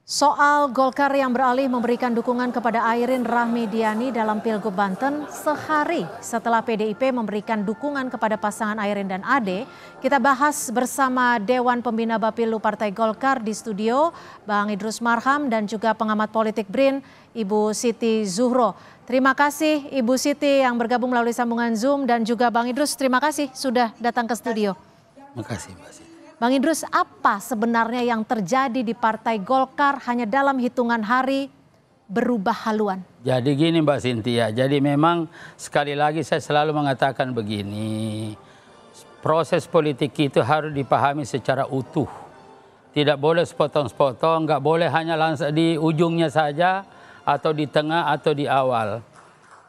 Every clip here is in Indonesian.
Soal Golkar yang beralih memberikan dukungan kepada Airin Rahmidiani dalam Pilgub Banten sehari setelah PDIP memberikan dukungan kepada pasangan Airin dan Ade, kita bahas bersama Dewan Pembina Bapilu Partai Golkar di studio, Bang Idrus Marham dan juga pengamat politik BRIN, Ibu Siti Zuhro. Terima kasih Ibu Siti yang bergabung melalui sambungan Zoom dan juga Bang Idrus, terima kasih sudah datang ke studio. Terima kasih Mbak Siti. Bang Idrus, apa sebenarnya yang terjadi di Partai Golkar hanya dalam hitungan hari berubah haluan? Jadi gini Mbak Cynthia, jadi memang sekali lagi saya selalu mengatakan begini, proses politik itu harus dipahami secara utuh. Tidak boleh sepotong-sepotong, nggak boleh hanya langsung di ujungnya saja atau di tengah atau di awal.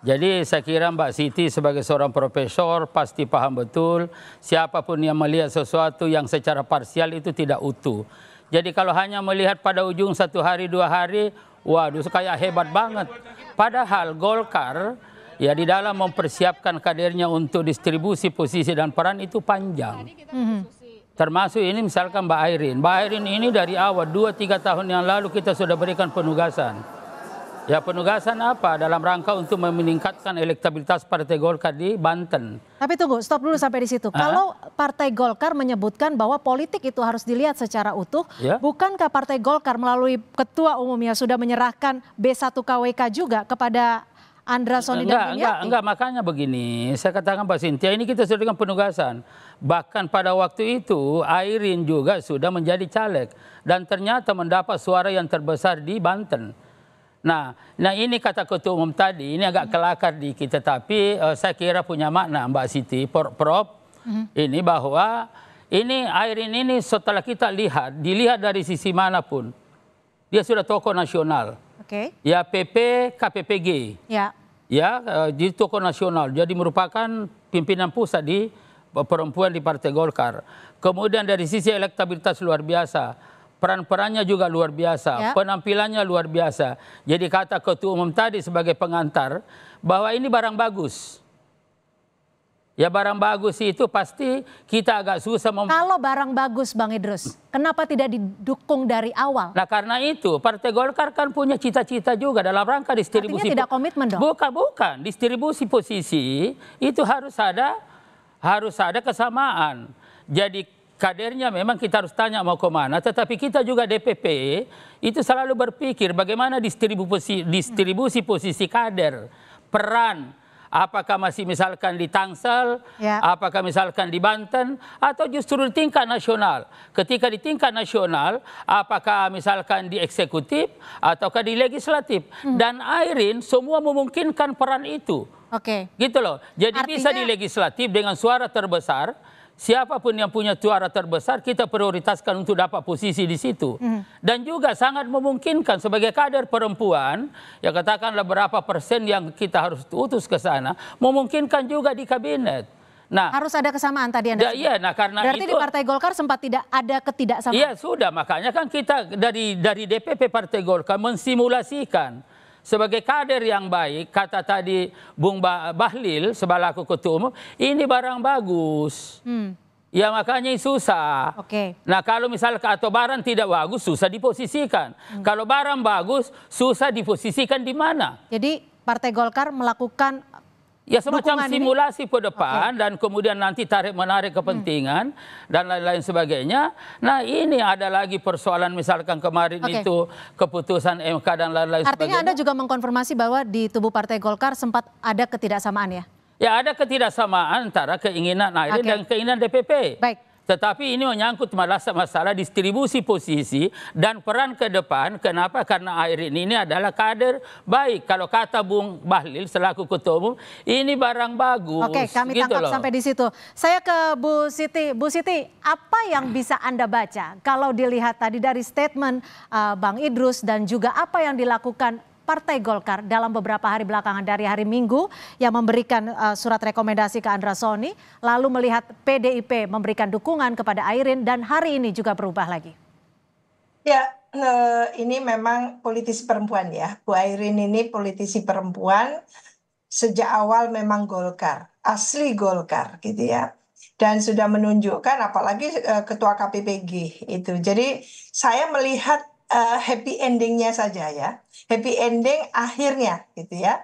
Jadi saya kira Mbak Siti sebagai seorang profesor pasti paham betul siapapun yang melihat sesuatu yang secara parsial itu tidak utuh. Jadi kalau hanya melihat pada ujung satu hari dua hari, waduh kayak hebat banget. Padahal Golkar ya di dalam mempersiapkan kadernya untuk distribusi posisi dan peran itu panjang. Termasuk ini misalkan Mbak Airin. Mbak Airin ini dari awal 2-3 tahun yang lalu kita sudah berikan penugasan. Ya penugasan apa? Dalam rangka untuk meningkatkan elektabilitas Partai Golkar di Banten. Tapi tunggu, stop dulu sampai di situ. Kalau Partai Golkar menyebutkan bahwa politik itu harus dilihat secara utuh, bukankah Partai Golkar melalui ketua umumnya sudah menyerahkan B1 KWK juga kepada Andra Soni dan Bunyati? Enggak, makanya begini, saya katakan Mbak Cynthia, ini kita sudah dengan penugasan. Bahkan pada waktu itu Airin juga sudah menjadi caleg dan ternyata mendapat suara yang terbesar di Banten. Nah ini kata ketua umum tadi, ini agak kelakar dikit, tetapi saya kira punya makna Mbak Siti, Prof. Ini bahwa ini Airin ini setelah kita dilihat dari sisi manapun, dia sudah tokoh nasional. Ya PP, KPPG. Ya, jadi tokoh nasional, jadi merupakan pimpinan pusat di perempuan di Partai Golkar. Kemudian dari sisi elektabilitas luar biasa. Peran-perannya juga luar biasa, penampilannya luar biasa. Jadi kata ketua umum tadi sebagai pengantar bahwa ini barang bagus. Ya barang bagus itu pasti kita agak susah. Kalau barang bagus Bang Idrus, kenapa tidak didukung dari awal? Nah karena itu Partai Golkar kan punya cita-cita juga dalam rangka distribusi. Artinya tidak komitmen dong? Bukan. Distribusi posisi itu harus ada kesamaan. Jadi kadernya memang kita harus tanya mau kemana, tetapi kita juga DPP itu selalu berpikir bagaimana distribusi posisi kader, peran, apakah masih misalkan di Tangsel, apakah misalkan di Banten, atau justru di tingkat nasional. Ketika di tingkat nasional, apakah misalkan di eksekutif, ataukah di legislatif. Dan Airin semua memungkinkan peran itu. Gitu loh, jadi artinya, bisa di legislatif dengan suara terbesar. Siapapun yang punya suara terbesar kita prioritaskan untuk dapat posisi di situ. Dan juga sangat memungkinkan sebagai kader perempuan, ya katakanlah berapa persen yang kita harus utus ke sana, memungkinkan juga di kabinet. Nah, harus ada kesamaan tadi Anda. Iya, nah karena berarti itu, di Partai Golkar sempat tidak ada ketidaksamaan. Iya sudah, makanya kan kita dari DPP Partai Golkar mensimulasikan sebagai kader yang baik, kata tadi Bung Bahlil sebalaku ketua umum, ini barang bagus. Ya makanya susah. Nah kalau misalkan atau barang tidak bagus, susah diposisikan. Kalau barang bagus, susah diposisikan di mana? Jadi Partai Golkar melakukan ya semacam simulasi ke depan dan kemudian nanti menarik kepentingan dan lain-lain sebagainya. Nah ini ada lagi persoalan misalkan kemarin itu keputusan MK dan lain-lain sebagainya. Artinya Anda juga mengkonfirmasi bahwa di tubuh Partai Golkar sempat ada ketidaksamaan ya? Ya ada ketidaksamaan antara keinginan Airin dan keinginan DPP. Tetapi ini menyangkut masalah distribusi posisi dan peran ke depan. Kenapa? Karena Airin ini adalah kader baik. Kalau kata Bung Bahlil selaku ketua umum, ini barang bagus. Kami tangkap sampai di situ. Saya ke Bu Siti. Bu Siti, apa yang bisa Anda baca kalau dilihat tadi dari statement Bang Idrus dan juga apa yang dilakukan Partai Golkar dalam beberapa hari belakangan dari hari Minggu yang memberikan surat rekomendasi ke Andra Soni, lalu melihat PDIP memberikan dukungan kepada Airin dan hari ini juga berubah lagi. Ya, ini memang politisi perempuan ya. Bu Airin ini politisi perempuan sejak awal memang Golkar, asli Golkar gitu ya. Dan sudah menunjukkan apalagi ketua KPPG itu. Jadi saya melihat happy endingnya saja ya, happy ending akhirnya gitu ya.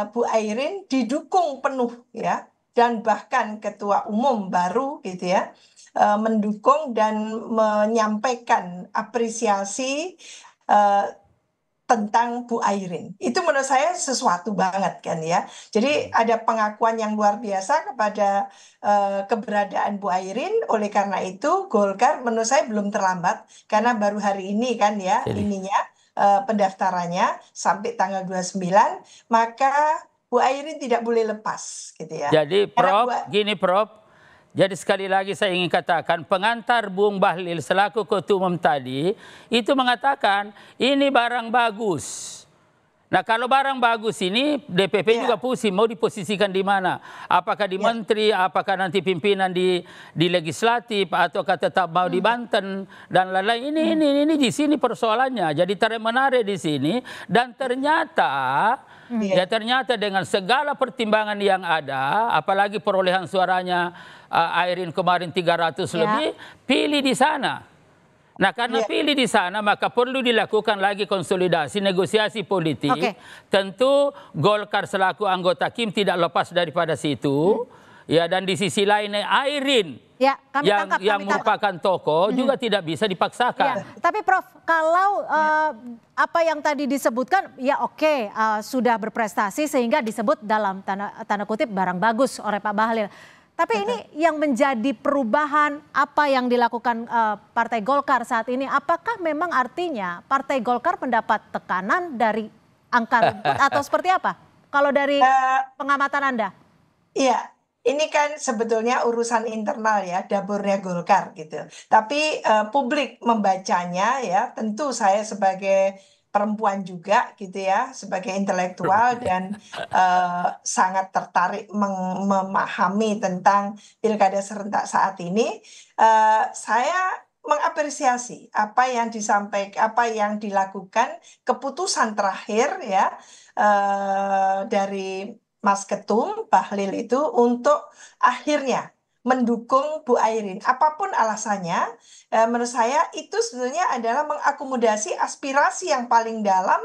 Bu Airin didukung penuh ya, dan bahkan ketua umum baru gitu ya mendukung dan menyampaikan apresiasi eh, tentang Bu Airin. Itu menurut saya sesuatu banget kan ya. Jadi ada pengakuan yang luar biasa kepada keberadaan Bu Airin. Oleh karena itu Golkar menurut saya belum terlambat karena baru hari ini kan ya Jadi, ininya pendaftarannya sampai tanggal 29, maka Bu Airin tidak boleh lepas gitu ya. jadi Karena Prof, gini Prof. Jadi sekali lagi saya ingin katakan pengantar Bung Bahlil selaku ketua umum tadi itu mengatakan ini barang bagus. Nah kalau barang bagus ini DPP juga pusing mau diposisikan di mana? Apakah di menteri, apakah nanti pimpinan di legislatif, ataukah tetap mau di Banten dan lain-lain. Ini di sini persoalannya. Jadi menarik di sini dan ternyata ya ternyata dengan segala pertimbangan yang ada, apalagi perolehan suaranya Airin kemarin 300 lebih, pilih di sana. Nah karena pilih di sana maka perlu dilakukan lagi konsolidasi, negosiasi politik. Tentu Golkar selaku anggota Kim tidak lepas daripada situ. Ya dan di sisi lain Airin yang merupakan tokoh juga tidak bisa dipaksakan. Tapi Prof, kalau apa yang tadi disebutkan ya oke, sudah berprestasi sehingga disebut dalam tanda kutip barang bagus oleh Pak Bahlil. Tapi ini yang menjadi perubahan apa yang dilakukan Partai Golkar saat ini, apakah memang artinya Partai Golkar mendapat tekanan dari angka rumput atau seperti apa? Kalau dari pengamatan Anda? Iya, ini kan sebetulnya urusan internal ya, dapurnya Golkar gitu. Tapi publik membacanya ya, tentu saya sebagai perempuan juga gitu ya, sebagai intelektual dan sangat tertarik memahami tentang pilkada serentak saat ini, saya mengapresiasi apa yang disampaikan, apa yang dilakukan, keputusan terakhir ya dari Mas Ketum Bahlil itu untuk akhirnya mendukung Bu Airin. Apapun alasannya, menurut saya itu sebetulnya adalah mengakomodasi aspirasi yang paling dalam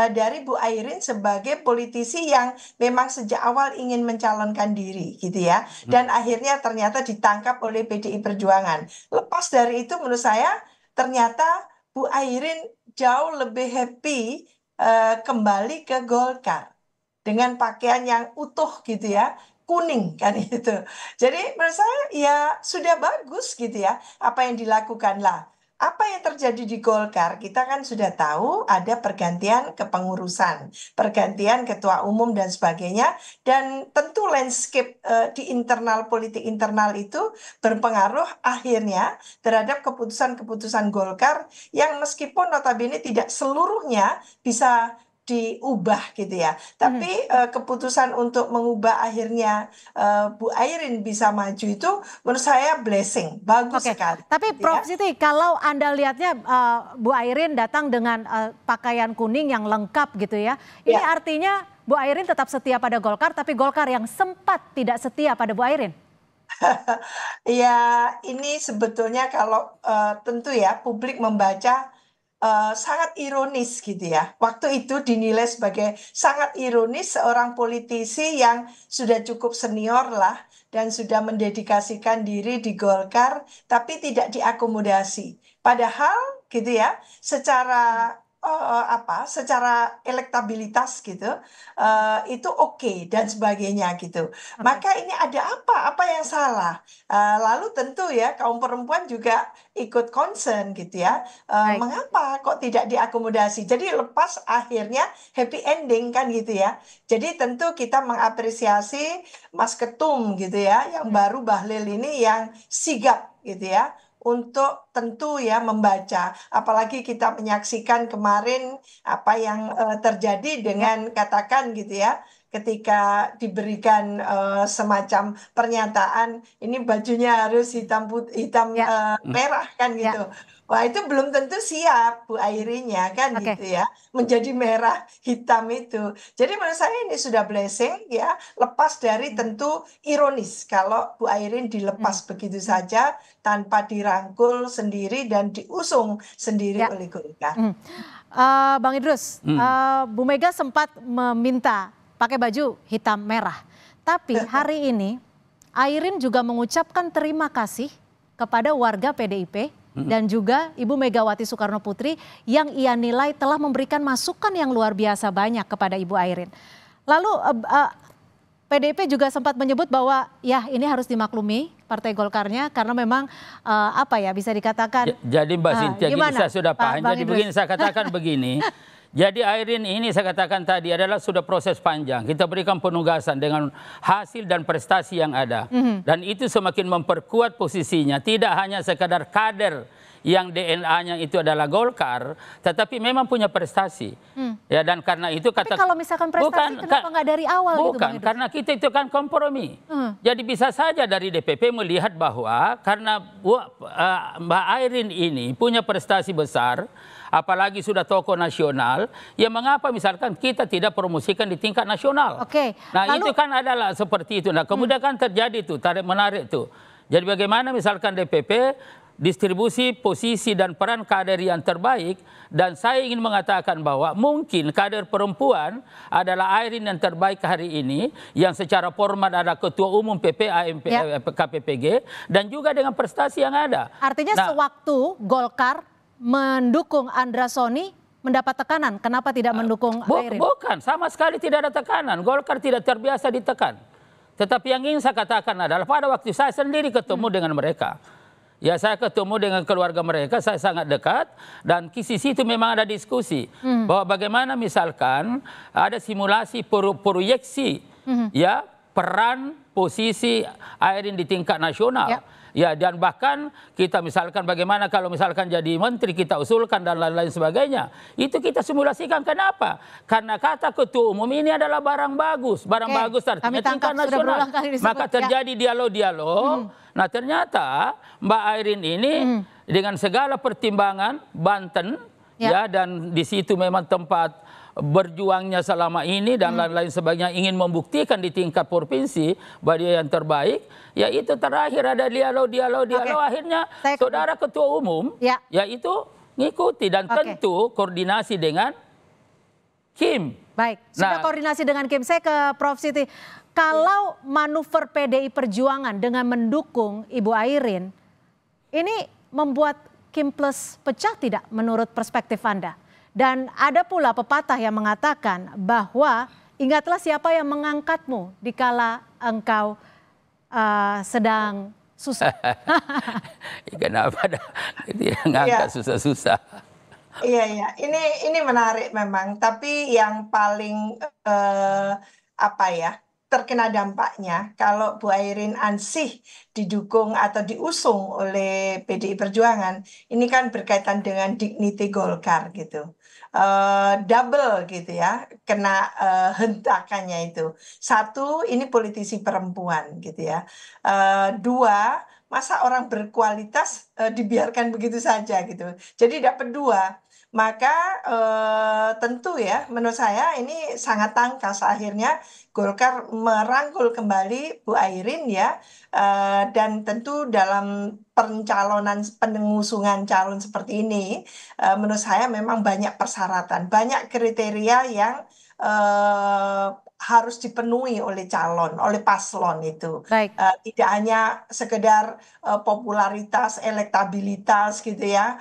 dari Bu Airin sebagai politisi yang memang sejak awal ingin mencalonkan diri gitu ya. Dan akhirnya ternyata ditangkap oleh PDI Perjuangan. Lepas dari itu menurut saya ternyata Bu Airin jauh lebih happy kembali ke Golkar dengan pakaian yang utuh gitu ya, kuning kan itu. Jadi menurut saya ya sudah bagus gitu ya apa yang dilakukan lah. Apa yang terjadi di Golkar? Kita kan sudah tahu ada pergantian kepengurusan, pergantian ketua umum dan sebagainya, dan tentu landscape di internal politik internal itu berpengaruh akhirnya terhadap keputusan-keputusan Golkar yang meskipun notabene tidak seluruhnya bisa diubah gitu ya. Tapi keputusan untuk mengubah akhirnya Bu Airin bisa maju itu menurut saya blessing, bagus sekali. Tapi Prof Siti, kalau Anda lihatnya Bu Airin datang dengan pakaian kuning yang lengkap gitu ya. Ini artinya Bu Airin tetap setia pada Golkar, tapi Golkar yang sempat tidak setia pada Bu Airin. Ya, ini sebetulnya kalau tentu ya publik membaca sangat ironis gitu ya. Waktu itu dinilai sebagai sangat ironis seorang politisi yang sudah cukup senior lah dan sudah mendedikasikan diri di Golkar tapi tidak diakomodasi. Padahal gitu ya, secara secara elektabilitas gitu itu oke dan sebagainya gitu. Maka ini ada apa? Apa yang salah? Lalu tentu ya kaum perempuan juga ikut concern gitu ya. Mengapa kok tidak diakomodasi? Jadi lepas akhirnya happy ending kan gitu ya. Jadi tentu kita mengapresiasi Mas Ketum gitu ya, yang baru Bahlil ini yang sigap gitu ya untuk tentu ya membaca, apalagi kita menyaksikan kemarin apa yang terjadi dengan katakan gitu ya, ketika diberikan semacam pernyataan ini bajunya harus hitam hitam Ya, merah kan ya, gitu. Wah, itu belum tentu siap Bu Airinya kan oke. gitu ya, menjadi merah hitam itu. Jadi menurut saya ini sudah blessing ya, lepas dari tentu ironis kalau Bu Airin Hmm, dilepas begitu hmm, saja tanpa dirangkul sendiri dan diusung sendiri ya. oleh Golkar. Hmm. Bang Idrus, Hmm. Bu Mega sempat meminta pakai baju hitam merah. Tapi hari ini Airin juga mengucapkan terima kasih kepada warga PDIP dan juga Ibu Megawati Soekarno Putri yang ia nilai telah memberikan masukan yang luar biasa banyak kepada Ibu Airin. Lalu PDIP juga sempat menyebut bahwa ya ini harus dimaklumi Partai Golkarnya karena memang apa ya bisa dikatakan Jadi Mbak Cynthia, gini gimana saya sudah Pak paham. Bang Jadi Idrus? begini saya katakan begini. Jadi Airin ini saya katakan tadi adalah sudah proses panjang. Kita berikan penugasan dengan hasil dan prestasi yang ada. Dan itu semakin memperkuat posisinya. Tidak hanya sekadar kader yang DNA-nya itu adalah Golkar, tetapi memang punya prestasi. Ya, dan karena itu Tapi kalau misalkan prestasi kenapa nggak dari awal gitu Bang bukan, Idrus? karena kita itu kan kompromi. Jadi bisa saja dari DPP melihat bahwa karena Mbak Airin ini punya prestasi besar, apalagi sudah tokoh nasional, ya mengapa misalkan kita tidak promosikan di tingkat nasional? Oke, Nah lalu itu kan adalah seperti itu. Nah kemudian kan terjadi tuh tarik-menarik tuh. Jadi bagaimana misalkan DPP distribusi posisi dan peran kader yang terbaik, dan saya ingin mengatakan bahwa mungkin kader perempuan adalah Airin yang terbaik hari ini yang secara formal ada ketua umum PPA KPPG dan juga dengan prestasi yang ada. artinya Nah, sewaktu Golkar mendukung Andra Soni mendapat tekanan, kenapa tidak mendukung Airin? bukan, sama sekali tidak ada tekanan. Golkar tidak terbiasa ditekan. Tetapi yang ingin saya katakan adalah pada waktu saya sendiri ketemu dengan mereka. Ya saya ketemu dengan keluarga mereka, saya sangat dekat. Dan di situ memang ada diskusi. Bahwa bagaimana misalkan ada simulasi proyeksi ya peran posisi Airin di tingkat nasional. Ya. Ya, dan bahkan kita misalkan bagaimana kalau misalkan jadi menteri kita usulkan dan lain-lain sebagainya. Itu kita simulasikan. Kenapa? Karena kata ketua umum ini adalah barang bagus. Barang bagus artinya tingkat nasional. Maka terjadi dialog-dialog. Nah ternyata Mbak Airin ini dengan segala pertimbangan Banten ya dan di situ memang tempat berjuangnya selama ini dan lain-lain sebagainya, ingin membuktikan di tingkat provinsi bahwa dia yang terbaik, ya itu terakhir ada dialog akhirnya saudara ketua umum ya itu ngikuti dan tentu koordinasi dengan Kim. Baik, sudah koordinasi dengan Kim. Saya ke Prof Siti. Kalau manuver PDI Perjuangan dengan mendukung Ibu Airin, ini membuat Kim Plus pecah tidak menurut perspektif Anda? Dan ada pula pepatah yang mengatakan bahwa ingatlah siapa yang mengangkatmu dikala engkau sedang susah. Kenapa dia ngangkat susah-susah? Iya, ini menarik memang. Tapi yang paling apa ya terkena dampaknya kalau Bu Airin ansih didukung atau diusung oleh PDI Perjuangan, ini kan berkaitan dengan dignity Golkar gitu. Double gitu ya, kena hentakannya itu. Satu, ini politisi perempuan gitu ya. Dua, masa orang berkualitas dibiarkan begitu saja gitu. Jadi dapat dua. Maka tentu ya menurut saya ini sangat tangkas akhirnya Golkar merangkul kembali Bu Airin ya, dan tentu dalam pencalonan pengusungan calon seperti ini menurut saya memang banyak persyaratan, banyak kriteria yang harus dipenuhi oleh calon, oleh paslon itu. Baik. Tidak hanya sekedar popularitas, elektabilitas gitu ya,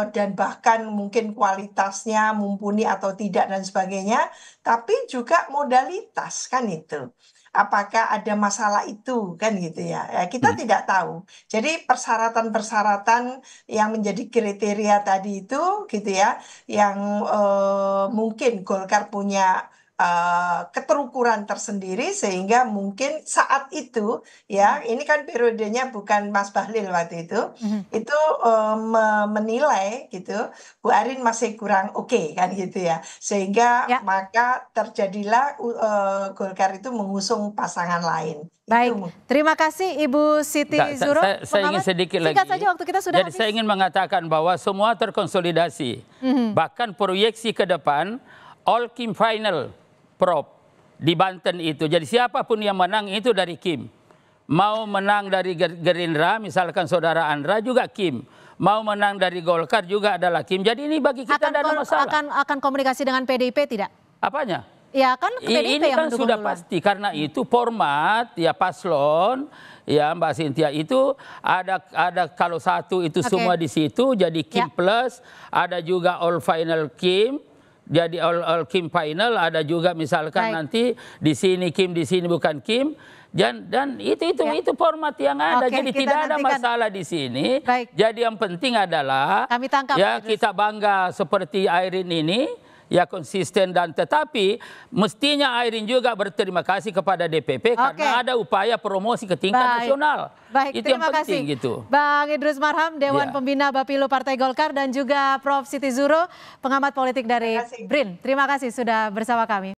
dan bahkan mungkin kualitasnya mumpuni atau tidak dan sebagainya, tapi juga modalitas kan itu. Apakah ada masalah itu kan gitu ya, kita tidak tahu. Jadi persyaratan-persyaratan yang menjadi kriteria tadi itu gitu ya, yang mungkin Golkar punya keterukuran tersendiri sehingga mungkin saat itu ya ini kan periodenya bukan Mas Bahlil waktu itu menilai gitu Bu Ayrin masih kurang oke kan gitu ya sehingga maka terjadilah Golkar itu mengusung pasangan lain. Baik, terima kasih Ibu Siti Zuro. Saya ingin sedikit lagi. Saja waktu kita sudah Jadi saya ingin mengatakan bahwa semua terkonsolidasi. Bahkan proyeksi ke depan all Kim final Prof di Banten itu. Jadi siapapun yang menang itu dari Kim. Mau menang dari Gerindra, misalkan saudara Andra juga Kim. Mau menang dari Golkar juga adalah Kim. Jadi ini bagi kita tidak ada masalah. Akan komunikasi dengan PDIP tidak? Apanya? Ya kan PDIP ini yang kan sudah duluan. Pasti karena itu format ya paslon ya Mbak Cynthia itu ada kalau satu itu semua di situ jadi Kim plus, ada juga all final Kim. Jadi all Kim final, ada juga misalkan nanti di sini Kim, di sini bukan Kim. Dan itu format yang ada. Jadi tidak ada masalah di sini. Jadi yang penting adalah kami tangkap, ya kita bangga seperti Ayrin ini. Ya konsisten dan tetapi mestinya Ayrin juga berterima kasih kepada DPP karena ada upaya promosi ke tingkat nasional. Baik, itu terima yang penting kasih. Gitu. Bang Idrus Marham, Dewan Pembina Bapilu Partai Golkar dan juga Prof Siti Zuro, pengamat politik dari BRIN. Terima kasih sudah bersama kami.